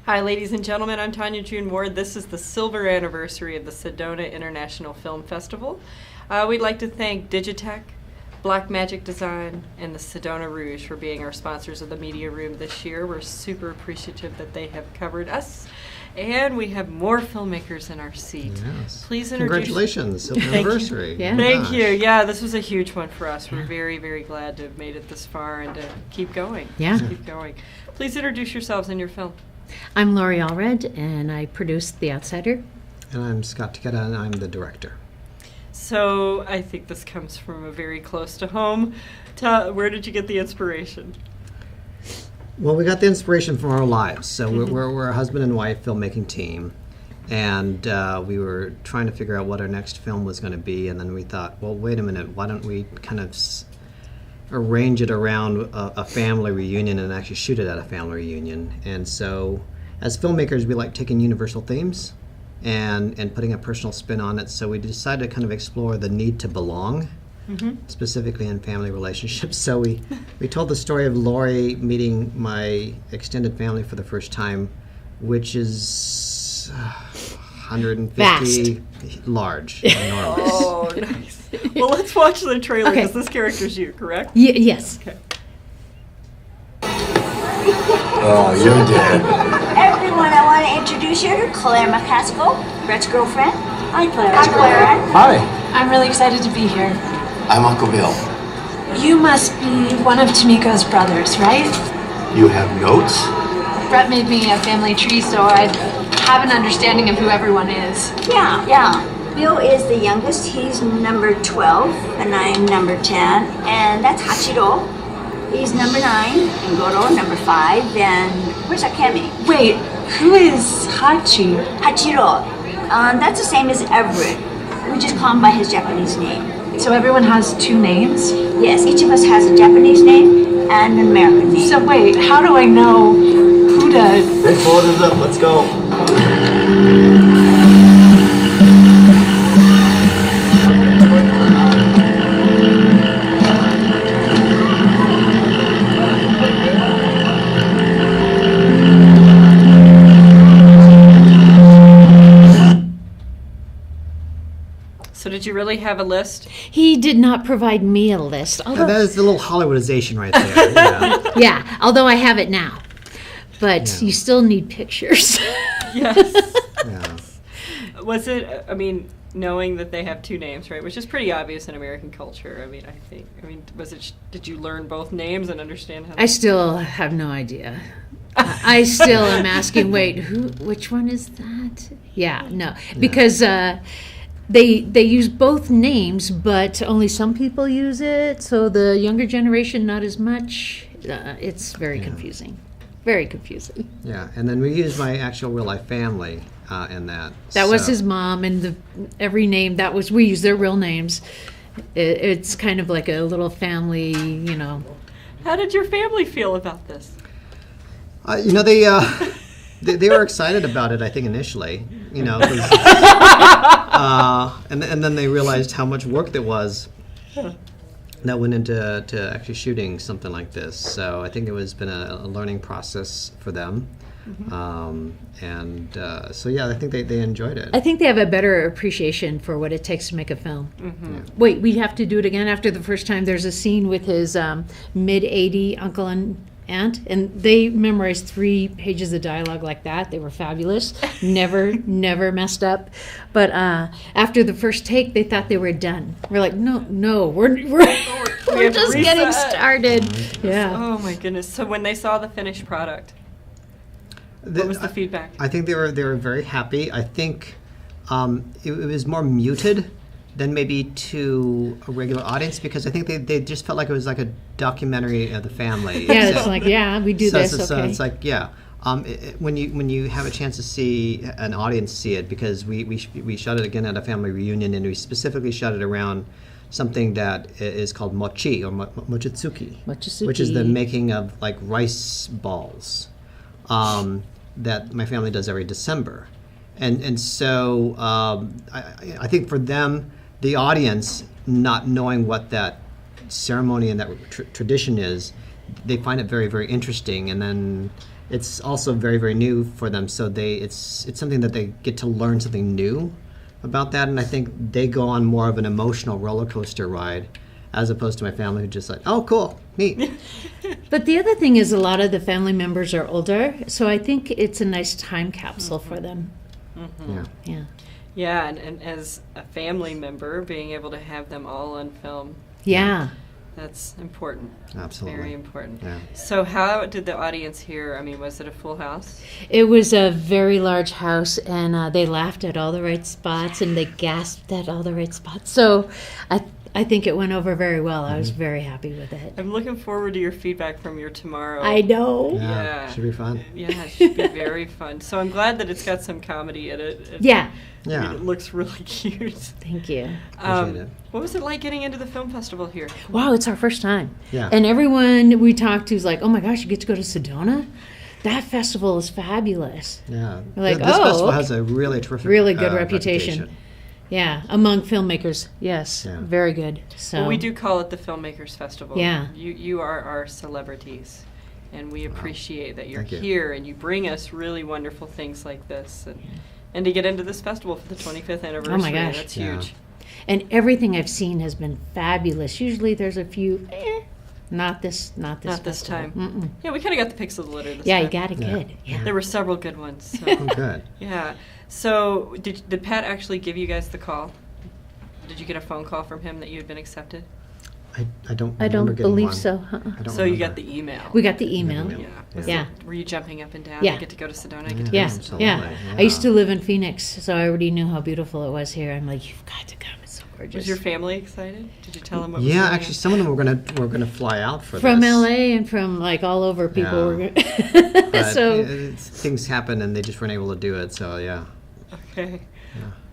Hi, ladies and gentlemen. I'm Tanya June Ward. This is the silver anniversary of the Sedona International Film Festival. We'd like to thank Digitech, Black Magic Design, and the Sedona Rouge for being our sponsors of the Media Room this year. We're super appreciative that they have covered us. And we have more filmmakers in our seat. Yes. Please introduce... Congratulations, silver anniversary. Yeah. Thank you. Yeah, this was a huge one for us. We're very, very glad to have made it this far and to keep going. Yeah. Keep going. Please introduce yourselves and your film. I'm Lori Allred, and I produced The Outsider. And I'm Scott Takeda, and I'm the director. So I think this comes from a very close to home. Where did you get the inspiration? Well, we got the inspiration from our lives. So we're a husband and wife filmmaking team, and we were trying to figure out what our next film was going to be, and then we thought, well, wait a minute, why don't we kind of arrange it around a family reunion and actually shoot it at a family reunion? And so as filmmakers, we like taking universal themes and putting a personal spin on it. So we decided to kind of explore the need to belong, specifically in family relationships. So we told the story of Lori meeting my extended family for the first time, which is 150 Vast. Large, enormous. Oh, nice. Well, let's watch the trailer because Okay. this character's you, correct? Yes. Okay. Oh, you're dead. Everyone, I want to introduce you to Claire McCaskill, Brett's girlfriend. Hi, Claire. Hi, Claire. Hi, I'm really excited to be here. I'm Uncle Bill. You must be one of Tamiko's brothers, right? You have notes? Brett made me a family tree so I'd have an understanding of who everyone is. Yeah. Bill is the youngest. He's number 12, and I'm number 10. And that's Hachiro. He's number 9, and Goro, number 5. And where's Akemi? Wait, who is Hachi? Hachiro. That's the same as Everett. We just call him by his Japanese name. So everyone has 2 names? Yes, each of us has a Japanese name and an American name. So wait, how do I know who to... Hey, folders up, let's go. So did you really have a list? He did not provide me a list. And Although, that is the little Hollywoodization right there. Yeah. yeah, although I have it now. But Yeah. you still need pictures. Yes. Yeah. Was it, knowing that they have 2 names, right, which is pretty obvious in American culture, was it, did you learn both names and understand how I still have no idea. I still am asking, wait, which one is that? Yeah, no. Because they use both names, but only some people use it, so the younger generation not as much. It's very confusing. Very confusing. Yeah, and then we used my actual real life family in that. That was So- his mom, and every name we use their real names. It's kind of like a little family, How did your family feel about this? They were excited about it, I think, initially. 'Cause, and then they realized how much work there was that went into actually shooting something like this. So I think it was been a learning process for them. So yeah, I think they enjoyed it. I think they have a better appreciation for what it takes to make a film. Wait, we have to do it again after the first time. There's a scene with his mid-80 uncle and aunt, and they memorized 3 pages of dialogue like that. They were fabulous. Never messed up. But after the first take, they thought they were done. We're like, no, we're have just reset. getting started. Yeah. Oh my goodness. So when they saw the finished product, what was the feedback? I think they were very happy. I think it was more muted than maybe to a regular audience, because I think they just felt like it was like a documentary of the family. Yeah, it's like, we do this, So okay. it's like, when you have a chance to see an audience see it, because we shot it again at a family reunion, and we specifically shot it around something that is called mochi, or mochitsuki, which is the making of like rice balls that my family does every December. And so I think for them, the audience, not knowing what that ceremony and that tradition is, they find it very, very interesting, and then it's also very, very new for them. So it's something that they get to learn something new about that, and I think they go on more of an emotional roller coaster ride, as opposed to my family who just like, oh, cool, neat. But the other thing is a lot of the family members are older, so I think it's a nice time capsule for them. Yeah. Yeah. Yeah, and as a family member, being able to have them all on film, Yeah. that's important. Absolutely. Very important. Yeah. So how did the audience hear? I mean, was it a full house? It was a very large house, and they laughed at all the right spots, and they gasped at all the right spots. So I think it went over very well. I was very happy with it. I'm looking forward to your feedback from your tomorrow. I know. Yeah. Should be fun. Yeah, it should be very fun. So I'm glad that it's got some comedy in it. Yeah. I Yeah. mean, it looks really cute. Thank you. Appreciate it. What was it like getting into the film festival here? Wow, it's our first time. Yeah. And everyone we talked to is like, oh my gosh, you get to go to Sedona? That festival is fabulous. Yeah. We're like, This oh, festival okay. has a really terrific Really good reputation. Yeah, among filmmakers, yes, Yeah. very good. So Well, we do call it the Filmmakers Festival. Yeah. You are our celebrities, and we appreciate that you're Thank you. here and you bring us really wonderful things like this. And to get into this festival for the 25th anniversary, Oh my gosh. that's Yeah. huge. And everything I've seen has been fabulous. Usually there's a few, not this Not this festival. time. Mm-mm. Yeah, we kind of got the picks of the litter this Yeah, time. you got it Yeah. good. Yeah. There were several good ones. So. Oh, good. Yeah. So did Pat actually give you guys the call? Did you get a phone call from him that you had been accepted? I don't. I remember don't getting believe one. so. I don't So you remember. got the email. We got the email. email. Yeah. Was Yeah. it- were you jumping up and down? Yeah. I get to go to Sedona. I get to Yeah. go to Yeah, Sedona. yeah. Absolutely, I used to yeah. live in Phoenix, so I already knew how beautiful it was here. I'm like, you've got to come. It's so gorgeous. Was your family excited? Did you tell them what was Yeah, going actually, on? some of them were gonna fly out for From this. LA and from like all over, people Yeah. were. But So things happen and they just weren't able to do it. So yeah. Okay.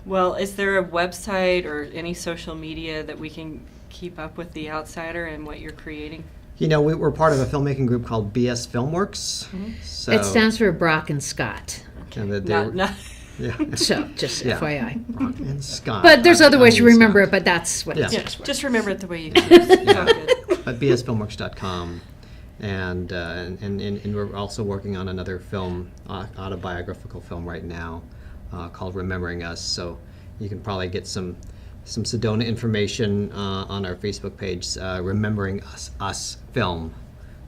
Well, is there a website or any social media that we can keep up with The Outsider and what you're creating? You know, we're part of a filmmaking group called BS Filmworks. So it stands for Brock and Scott. and that Not, yeah. So just Yeah. FYI. Rock and Scott. But there's other ways to Rock and remember Scott. it, but that's what Yeah. it yeah, stands for. just remember it the way you do. It's all good. But bsfilmworks.com, and we're also working on another film, autobiographical film right now, called Remembering Us. So you can probably get some Sedona information on our Facebook page, Remembering Us Film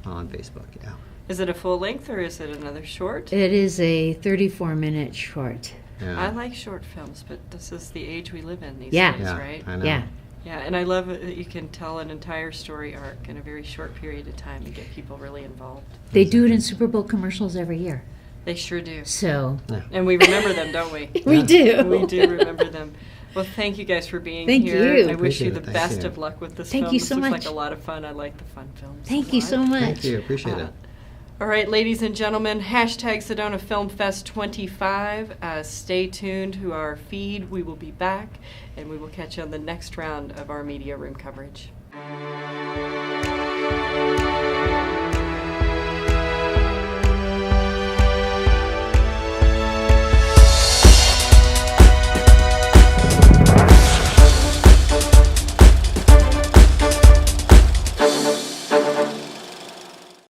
on Facebook. Yeah. Is it a full length or is it another short? It is a 34-minute short. Yeah. I like short films, but this is the age we live in these Yeah. days, Yeah, right? I know. Yeah. Yeah, and I love it that you can tell an entire story arc in a very short period of time and get people really involved. They do it in Super Bowl commercials every year. They sure do. So And we remember them, don't we? we do. We do remember them. Well, thank you guys for being Thank here. you. I wish you Appreciate the it. Thank best you. of luck with this Thank film. you This so looks much. like a lot of fun. I like the fun films. Thank a you lot. so much. Thank you. Appreciate it. All right, ladies and gentlemen, hashtag Sedona Film Fest 25. Stay tuned to our feed. We will be back, and we will catch you on the next round of our media room coverage.